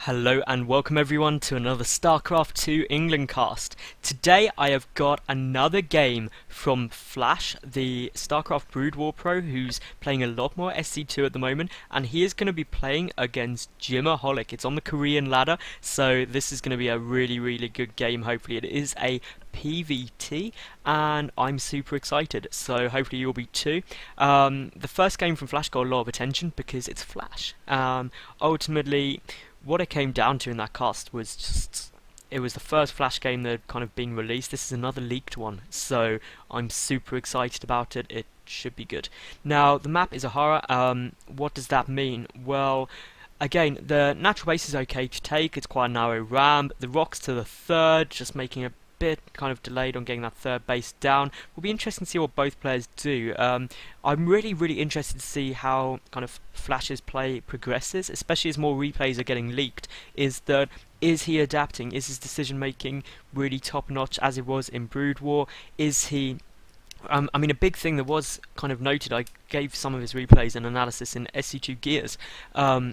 Hello and welcome everyone to another StarCraft 2 England cast. Today I have got another game from Flash, the StarCraft Brood War Pro, who's playing a lot more SC2 at the moment, and he is going to be playing against gymaholic. It's on the Korean ladder, so this is going to be a really good game. Hopefully it is a PVT, and I'm super excited, so hopefully you'll be too. The first game from Flash got a lot of attention because it's Flash. Ultimately, what it came down to in that cast was just, it was the first Flash game that had kind of been released. This is another leaked one, so I'm super excited about it. It should be good. Now, the map is Ahara. What does that mean? Well, again, the natural base is okay to take. It's quite a narrow ramp. The rocks to the third, just making a bit kind of delayed on getting that third base down. Will be interesting to see what both players do. I'm really interested to see how kind of Flash's play progresses, especially as more replays are getting leaked. Is he adapting? Is his decision making really top notch as it was in Brood War? Is he I mean, a big thing that was kind of noted, I gave some of his replays and analysis in SC2 Gears.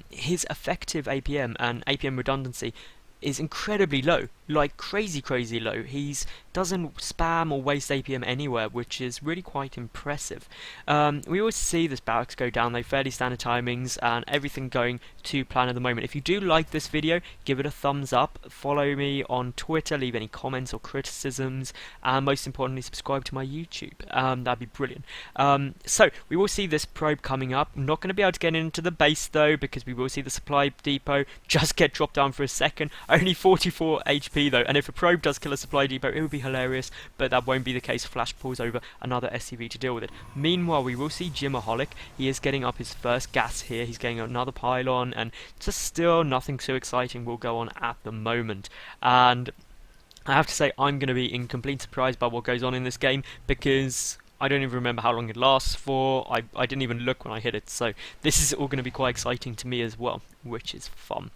His effective APM and APM redundancy is incredibly low, like crazy low. He's doesn't spam or waste APM anywhere, which is really quite impressive. We always see this barracks go down, they fairly standard timings and everything going to plan at the moment. If you do like this video, give it a thumbs up, follow me on Twitter, leave any comments or criticisms, and most importantly subscribe to my YouTube. That'd be brilliant. So we will see this probe coming up. I'm not going to be able to get into the base though, because we will see the supply depot just get dropped down for a second. Only 44 HP though, and if a probe does kill a supply depot, it would be hilarious, but that won't be the case. Flash pulls over another SCV to deal with it. Meanwhile, we will see gymaholic. He is getting up his first gas here. He's getting another pylon, and just still nothing too exciting will go on at the moment. And I have to say, I'm going to be in complete surprise by what goes on in this game, because I don't even remember how long it lasts for. I didn't even look when I hit it, so this is all going to be quite exciting to me as well, which is fun.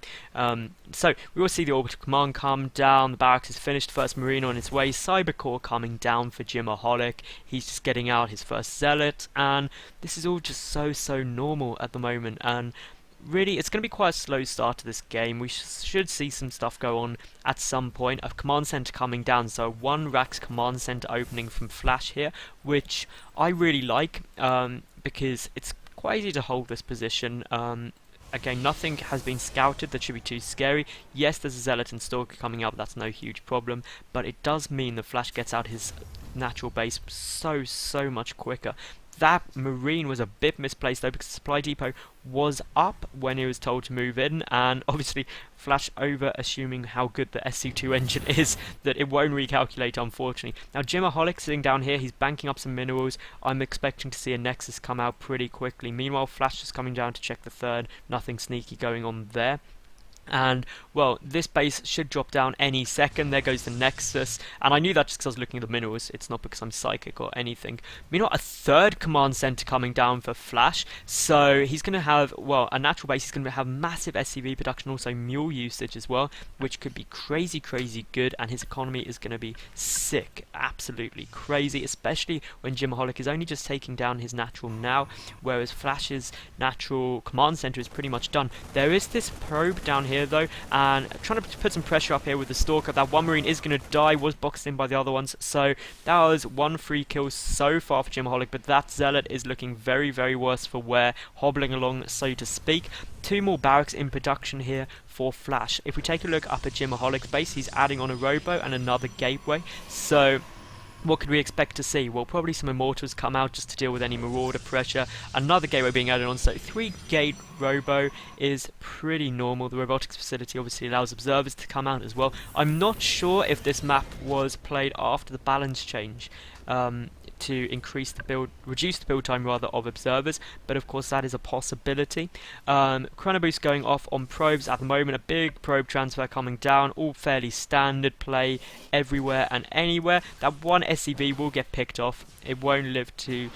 So we will see the orbital command come down. The barracks is finished. First marine on its way. Cybercore coming down for gymaholic. He's just getting out his first zealot, and this is all just so normal at the moment. And really, it's going to be quite a slow start to this game. We should see some stuff go on at some point. A command center coming down, so one Rax command center opening from Flash here, which I really like, because it's quite easy to hold this position. Again, nothing has been scouted that should be too scary. Yes, there's a Zealot and Stalker coming up, that's no huge problem, but it does mean the Flash gets out his natural base so much quicker. That Marine was a bit misplaced though, because the supply depot was up when he was told to move in, and obviously Flash over assuming how good the SC2 engine is, that it won't recalculate, unfortunately. Now gymaholic sitting down here, he's banking up some minerals. I'm expecting to see a Nexus come out pretty quickly. Meanwhile, Flash is coming down to check the third. Nothing sneaky going on there. And, well, this base should drop down any second. There goes the Nexus. And I knew that just because I was looking at the minerals. It's not because I'm psychic or anything. Meanwhile, a third command center coming down for Flash. So he's going to have, well, a natural base. He's going to have massive SCV production, also mule usage as well, which could be crazy good. And his economy is going to be sick. Absolutely crazy, especially when gymaholic is only just taking down his natural now, whereas Flash's natural command center is pretty much done. There is this probe down here though, and trying to put some pressure up here with the Stalker. That one Marine is going to die, was boxed in by the other ones, so that was one free kill so far for gymaholic, but that Zealot is looking very worse for wear, hobbling along so to speak. Two more barracks in production here for Flash. If we take a look up at gymaholic's base, he's adding on a robo and another gateway, so what could we expect to see? Well, probably some Immortals come out just to deal with any Marauder pressure. Another gateway being added on, so 3-gate Robo is pretty normal. The robotics facility obviously allows observers to come out as well. I'm not sure if this map was played after the balance change, to reduce the build time rather of observers, but of course that is a possibility. Chrono boost going off on probes at the moment, a big probe transfer coming down, all fairly standard play everywhere and anywhere. That one SCV will get picked off, it won't live to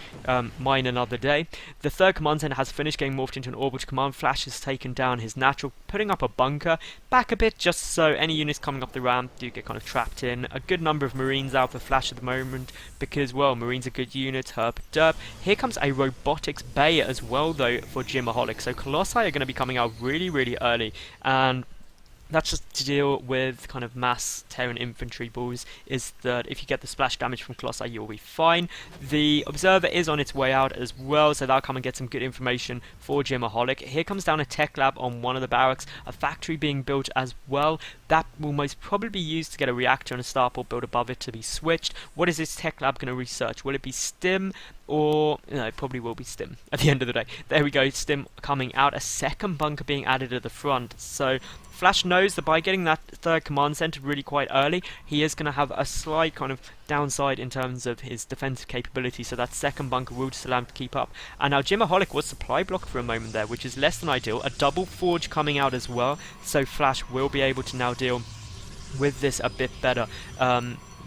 mine another day. The third command center has finished getting morphed into an orbital command. Flash has taken down his natural, putting up a bunker back a bit just so any units coming up the ramp do get kind of trapped in. A good number of Marines out for Flash at the moment, because, well, Marine's a good unit, herp derp. Here comes a robotics bay as well though for gymaholic, so Colossi are going to be coming out really early, and That's just to deal with kind of mass Terran infantry balls, is that if you get the splash damage from Colossi, you'll be fine. The Observer is on its way out as well, so that'll come and get some good information for gymaholic. Here comes down a tech lab on one of the barracks, a factory being built as well. That will most probably be used to get a reactor and a starport built above it to be switched. What is this tech lab going to research? Will it be stim? Or, no, it probably will be stim at the end of the day. There we go, stim coming out, a second bunker being added at the front. So Flash knows that by getting that third command center really quite early, he is going to have a slight kind of downside in terms of his defensive capability, so that second bunker will just allow him to keep up. And now gymaholic was supply block for a moment there, which is less than ideal. A double forge coming out as well, so Flash will be able to now deal with this a bit better.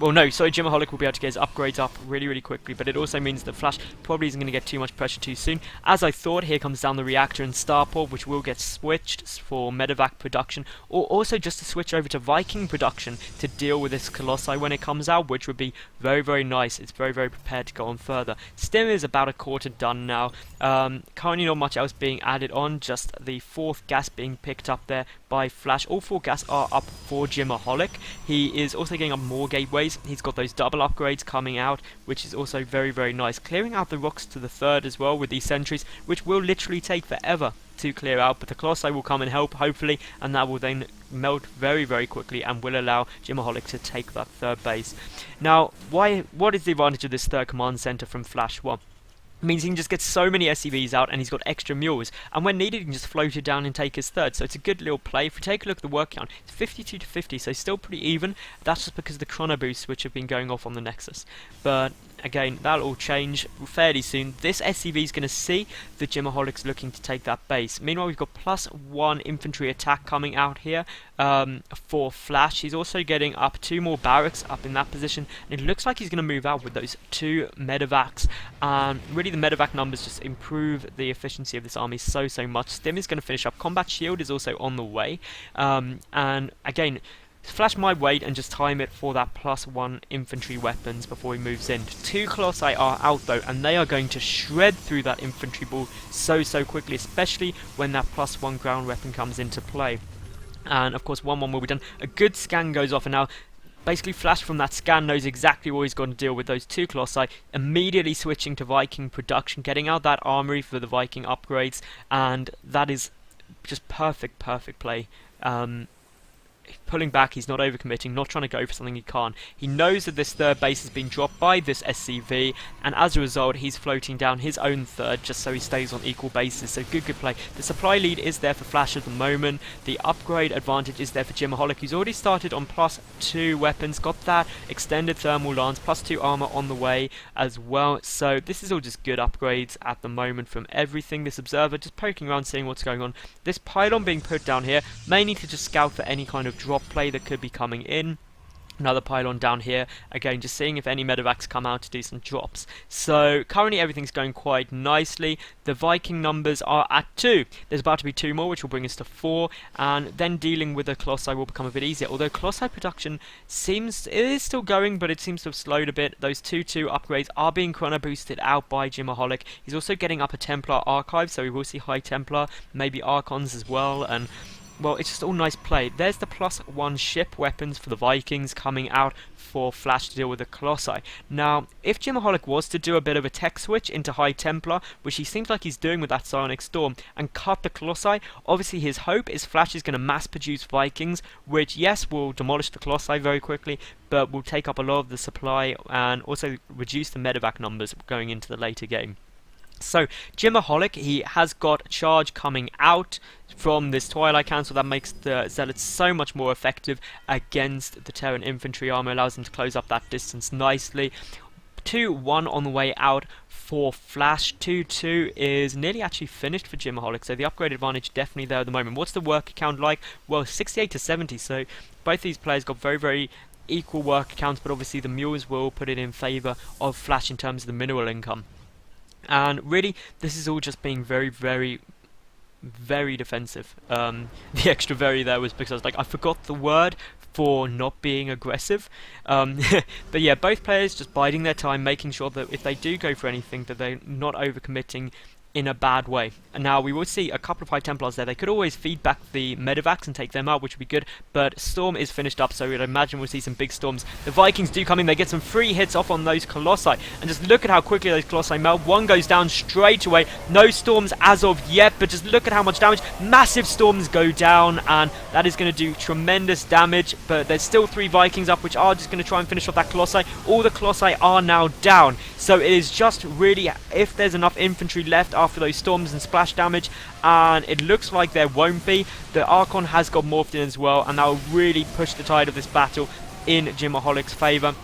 Well, no, so gymaholic will be able to get his upgrades up really, really quickly, but it also means that Flash probably isn't going to get too much pressure too soon. As I thought, here comes down the reactor and starport, which will get switched for medevac production, or also just to switch over to Viking production to deal with this Colossi when it comes out, which would be very, very nice. It's very, very prepared to go on further. Stim is about a quarter done now. Currently not much else being added on, just the fourth gas being picked up there by Flash. All four gas are up for gymaholic. He is also getting up more gateways. He's got those double upgrades coming out, which is also very, very nice. Clearing out the rocks to the third as well with these sentries, which will literally take forever to clear out, but the Colossi will come and help, hopefully, and that will then melt very, very quickly and will allow gymaholic to take that third base. Now, what is the advantage of this third command center from Flash? Well, it means he can just get so many SCVs out, and he's got extra mules, and when needed he can just float it down and take his third, so it's a good little play. If we take a look at the work count, it's 52 to 50, so still pretty even. That's just because of the chrono boosts which have been going off on the Nexus, but again, that'll all change fairly soon. This SCV is going to see the gymaholic's looking to take that base. Meanwhile, we've got +1 infantry attack coming out here for Flash. He's also getting up 2 more barracks up in that position, and it looks like he's going to move out with those 2 medevacs. Really, the medevac numbers just improve the efficiency of this army so much. Stim is going to finish up. Combat shield is also on the way, and again, Flash might wait and just time it for that +1 infantry weapons before he moves in. 2 Colossi are out though, and they are going to shred through that infantry ball so quickly, especially when that +1 ground weapon comes into play. And of course 1-1 will be done. A good scan goes off, and now basically Flash from that scan knows exactly what he's going to deal with those 2 Colossi, immediately switching to Viking production, getting out that armory for the Viking upgrades, and that is just perfect play. Pulling back, he's not overcommitting, not trying to go for something he can't. He knows that this third base has been dropped by this SCV, and as a result, he's floating down his own third just so he stays on equal bases. So good play. The supply lead is there for Flash at the moment. The upgrade advantage is there for gymaholic, who's already started on +2 weapons, got that extended thermal lance, +2 armor on the way as well. So this is all just good upgrades at the moment from everything. This observer just poking around, seeing what's going on. This pylon being put down here, mainly to just scout for any kind of drop play that could be coming in. Another pylon down here, again just seeing if any medevacs come out to do some drops. So currently everything's going quite nicely. The Viking numbers are at 2. There's about to be 2 more, which will bring us to 4, and then dealing with the Colossi will become a bit easier. Although Colossi production it is still going, but it seems to have slowed a bit. Those 2-2 upgrades are being chrono boosted out by gymaholic. He's also getting up a Templar archive, so we will see High Templar, maybe Archons as well, and well, it's just all nice play. There's the +1 ship weapons for the Vikings coming out for Flash to deal with the Colossi. Now, if gymaholic was to do a bit of a tech switch into High Templar, which he seems like he's doing with that Psionic Storm, and cut the Colossi, obviously his hope is Flash is going to mass produce Vikings, which, yes, will demolish the Colossi very quickly, but will take up a lot of the supply and also reduce the medevac numbers going into the later game. So, gymaholic, he has got charge coming out from this Twilight Council. That makes the Zealots so much more effective against the Terran infantry armor, allows them to close up that distance nicely. 2-1 on the way out for Flash. 2-2 is nearly actually finished for gymaholic, so the upgrade advantage definitely there at the moment. What's the work count like? Well, 68 to 70, so both these players got very equal work counts, but obviously the mules will put it in favour of Flash in terms of the mineral income. And really, this is all just being very defensive. The extra very there was because I forgot the word for not being aggressive. But yeah, both players just biding their time, making sure that if they do go for anything, that they're not overcommitting in a bad way. And now we will see a couple of High Templars there. They could always feed back the Medivacs and take them out, which would be good, but Storm is finished up, so we'd imagine we'll see some big storms. The Vikings do come in, they get some free hits off on those Colossi, and just look at how quickly those Colossi melt. One goes down straight away. No storms as of yet, but just look at how much damage. Massive storms go down, and that is going to do tremendous damage, but there's still 3 Vikings up, which are just going to try and finish off that Colossi. All the Colossi are now down, so it is just really if there's enough infantry left after those storms and splash damage, and it looks like there won't be. The Archon has got morphed in as well, and that will really push the tide of this battle in Gymaholic's favour.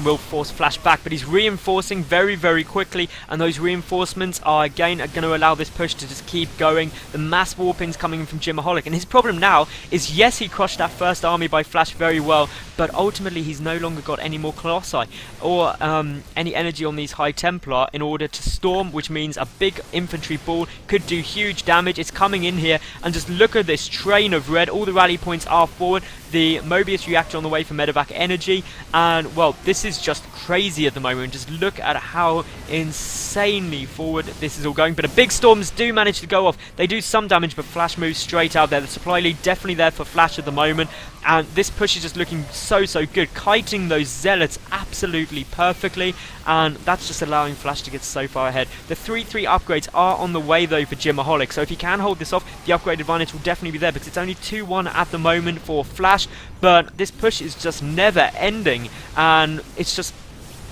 Will force Flash back, but he's reinforcing very, very quickly, and those reinforcements are again going to allow this push to just keep going. The mass warpings coming in from Gymaholic, and his problem now is, yes, he crushed that first army by Flash very well, but ultimately he's no longer got any more Colossi or any energy on these High Templar in order to storm, which means a big infantry ball could do huge damage. It's coming in here, and just look at this train of red. All the rally points are forward. The Mobius reactor on the way for medevac energy, and well, this is just crazy at the moment. Just look at how insanely forward this is all going. But the big storms do manage to go off. They do some damage, but Flash moves straight out there. The supply lead definitely there for Flash at the moment, and this push is just looking so good, kiting those zealots absolutely perfectly, and that's just allowing Flash to get so far ahead. The 3-3 upgrades are on the way though for Gymaholic, so if he can hold this off, the upgrade advantage will definitely be there, because it's only 2-1 at the moment for Flash, but this push is just never ending, and it's just,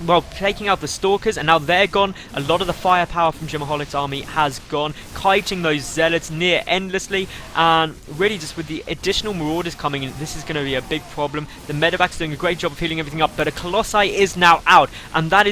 well, taking out the Stalkers, and now they're gone. A lot of the firepower from Gymaholic's army has gone, kiting those zealots near endlessly, and really just with the additional Marauders coming in, this is going to be a big problem. The Medevac's doing a great job of healing everything up, but a Colossi is now out, and that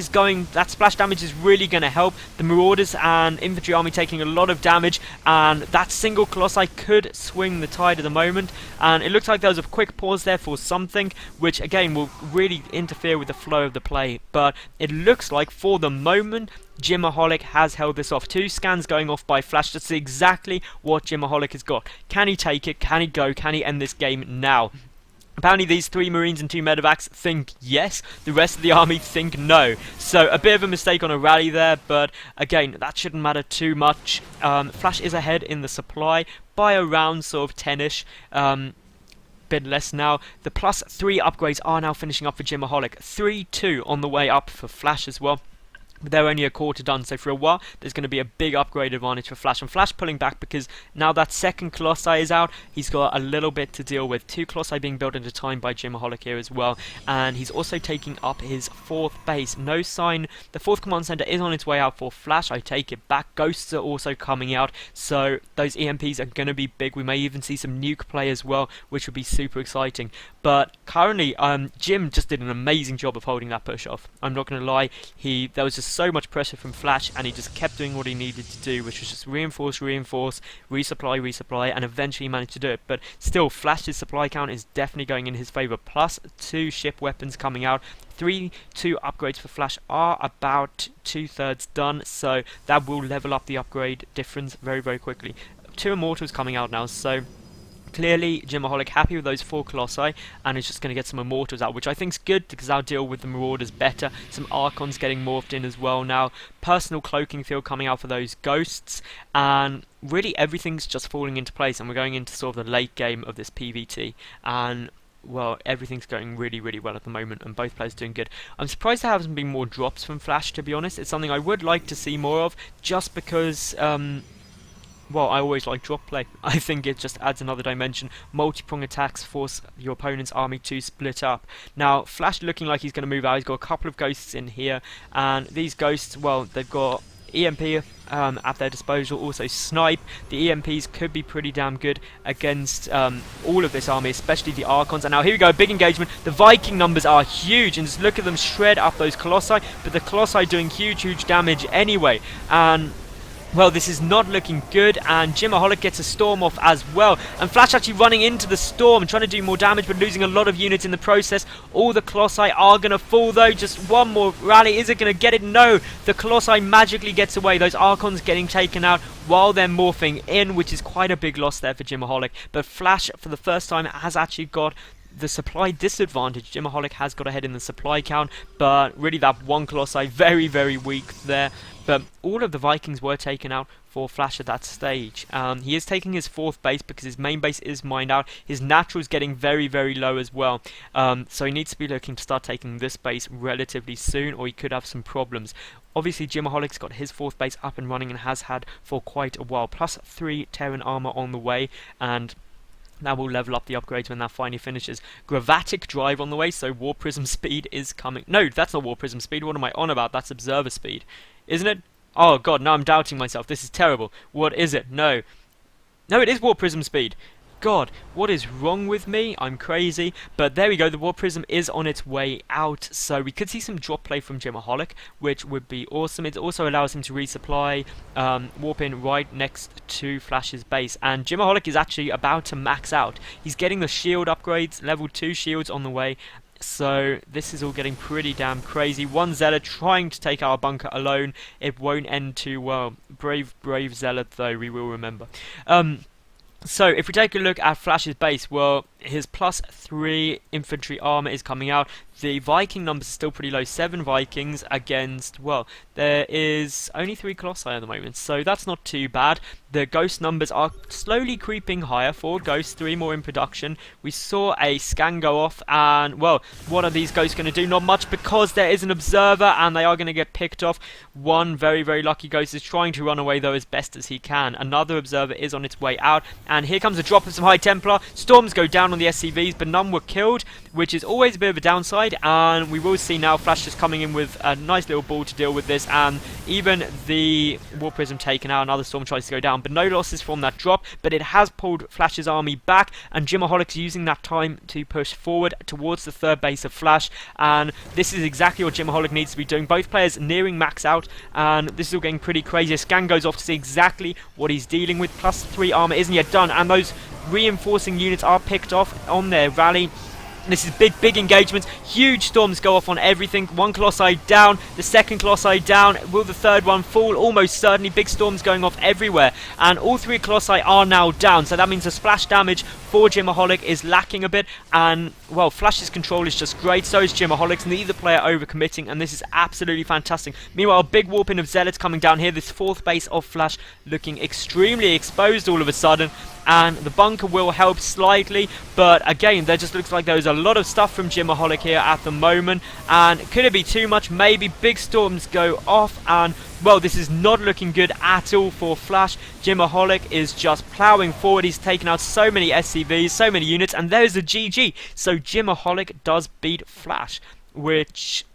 splash damage is really going to help. The Marauders and Infantry army taking a lot of damage, and that single Colossi could swing the tide at the moment, and it looks like there was a quick pause there for something, which again will really interfere with the flow of the play. But it looks like for the moment Gymaholic has held this off. 2 scans going off by Flash. That's exactly what Gymaholic has got. Can he take it? Can he go? Can he end this game now? Apparently these 3 Marines and 2 Medevacs think yes, the rest of the army think no. So a bit of a mistake on a rally there, but again, that shouldn't matter too much. Flash is ahead in the supply by around sort of 10ish. Bit less now. The +3 upgrades are now finishing up for Gymaholic. 3-2 on the way up for Flash as well. But they're only a quarter done, so for a while there's going to be a big upgrade advantage for Flash, and Flash pulling back because now that second Colossi is out, he's got a little bit to deal with. 2 Colossi being built at a time by Gymaholic here as well, and he's also taking up his 4th base. No sign, the 4th command center is on its way out for Flash. I take it back. Ghosts are also coming out, so those EMPs are going to be big. We may even see some nuke play as well, which would be super exciting. But currently Jim just did an amazing job of holding that push off. I'm not going to lie, there was just so much pressure from Flash, and he just kept doing what he needed to do, which was just reinforce, resupply, and eventually he managed to do it. But still, Flash's supply count is definitely going in his favour. +2 ship weapons coming out. 3-2 upgrades for Flash are about 2/3 done, so that will level up the upgrade difference very, very quickly. 2 Immortals coming out now, so clearly Gymaholic happy with those 4 Colossi, and is just going to get some Immortals out, which I think is good because I'll deal with the Marauders better. Some Archons getting morphed in as well now. Personal cloaking field coming out for those Ghosts, and really everything's just falling into place, and we're going into sort of the late game of this PvT, and well, everything's going really, really well at the moment, and both players doing good. I'm surprised there hasn't been more drops from Flash, to be honest. It's something I would like to see more of, just because well, I always like drop play. I think it just adds another dimension. Multi-prong attacks force your opponent's army to split up. Now, Flash looking like he's going to move out. He's got a couple of Ghosts in here, and these Ghosts, well, they've got EMP at their disposal, also Snipe. The EMPs could be pretty damn good against all of this army, especially the Archons. And now here we go, big engagement. The Viking numbers are huge, and just look at them shred up those Colossi, but the Colossi doing huge damage anyway. And well, this is not looking good, and Gymaholic gets a storm off as well, and Flash actually running into the storm and trying to do more damage, but losing a lot of units in the process. All the Colossi are going to fall though. Just one more rally. Is it going to get it? No, the Colossi magically gets away. Those Archons getting taken out while they're morphing in, which is quite a big loss there for Gymaholic. But Flash, for the first time, has actually got the supply disadvantage. Gymaholic has got ahead in the supply count, but really that one Colossi very, very weak there. But all of the Vikings were taken out for Flash at that stage. He is taking his 4th base because his main base is mined out. His natural is getting very, very low as well. So he needs to be looking to start taking this base relatively soon, or he could have some problems. Obviously, Gymaholic's got his 4th base up and running and has had for quite a while. Plus 3 Terran armor on the way, and that will level up the upgrades when that finally finishes. Gravatic drive on the way, so War Prism speed is coming. No, that's not War Prism speed. What am I on about? That's Observer speed. Isn't it? Oh god, now I'm doubting myself. This is terrible. What is it? No. No, it is War Prism speed. God, what is wrong with me? I'm crazy. But there we go, the War Prism is on its way out, so we could see some drop play from Gymaholic, which would be awesome. It also allows him to resupply Warp in right next to Flash's base, and Gymaholic is actually about to max out. He's getting the shield upgrades, level 2 shields on the way, so this is all getting pretty damn crazy. One Zealot trying to take our bunker alone. It won't end too well. Brave Zealot though, we will remember. So, if we take a look at Flash's base, well, his plus 3 infantry armor is coming out. The Viking numbers are still pretty low, 7 Vikings against, well, there is only 3 Colossi at the moment, so that's not too bad. The Ghost numbers are slowly creeping higher, 4 Ghosts, 3 more in production. We saw a scan go off, and, well, what are these Ghosts going to do? Not much, because there is an Observer, and they are going to get picked off. One very, very lucky Ghost is trying to run away, though, as best as he can. Another Observer is on its way out, and here comes a drop of some High Templar. Storms go down on the SCVs, but none were killed, which is always a bit of a downside, and we will see now Flash just coming in with a nice little ball to deal with this, and even the War Prism taken out. Another Storm tries to go down, but no losses from that drop, but it has pulled Flash's army back, and Gymaholic's using that time to push forward towards the 3rd base of Flash, and this is exactly what Gymaholic needs to be doing. Both players nearing max out, and this is all getting pretty crazy. A scan goes off to see exactly what he's dealing with. Plus 3 armor isn't yet done, and those reinforcing units are picked off on their rally. This is big engagements. Huge storms go off on everything. 1 Colossi down, the 2nd Colossi down. Will the 3rd one fall? Almost certainly. Big storms going off everywhere. And all 3 Colossi are now down. So that means the splash damage for Gymaholic is lacking a bit. And, well, Flash's control is just great. So is Gymaholic's. Neither player overcommitting. And this is absolutely fantastic. Meanwhile, a big warping of Zealots coming down here. This 4th base of Flash looking extremely exposed all of a sudden. And the bunker will help slightly, but again, there just looks like there's a lot of stuff from Gymaholic here at the moment, and could it be too much? Maybe. Big storms go off, and well, this is not looking good at all for Flash. Gymaholic is just ploughing forward. He's taken out so many SCVs, so many units, and there's a GG. So Gymaholic does beat Flash, which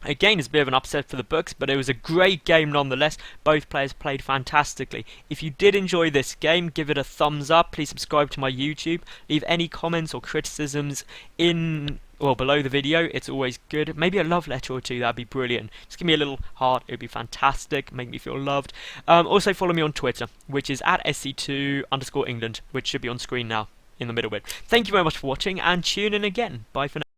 again, it's a bit of an upset for the books, but it was a great game nonetheless. Both players played fantastically. If you did enjoy this game, give it a thumbs up. Please subscribe to my YouTube. Leave any comments or criticisms in, well, below the video. It's always good. Maybe a love letter or 2, that'd be brilliant. Just give me a little heart, it'd be fantastic. Make me feel loved. Also follow me on Twitter, which is at sc2_England, which should be on screen now in the middle bit. Thank you very much for watching, and tune in again. Bye for now.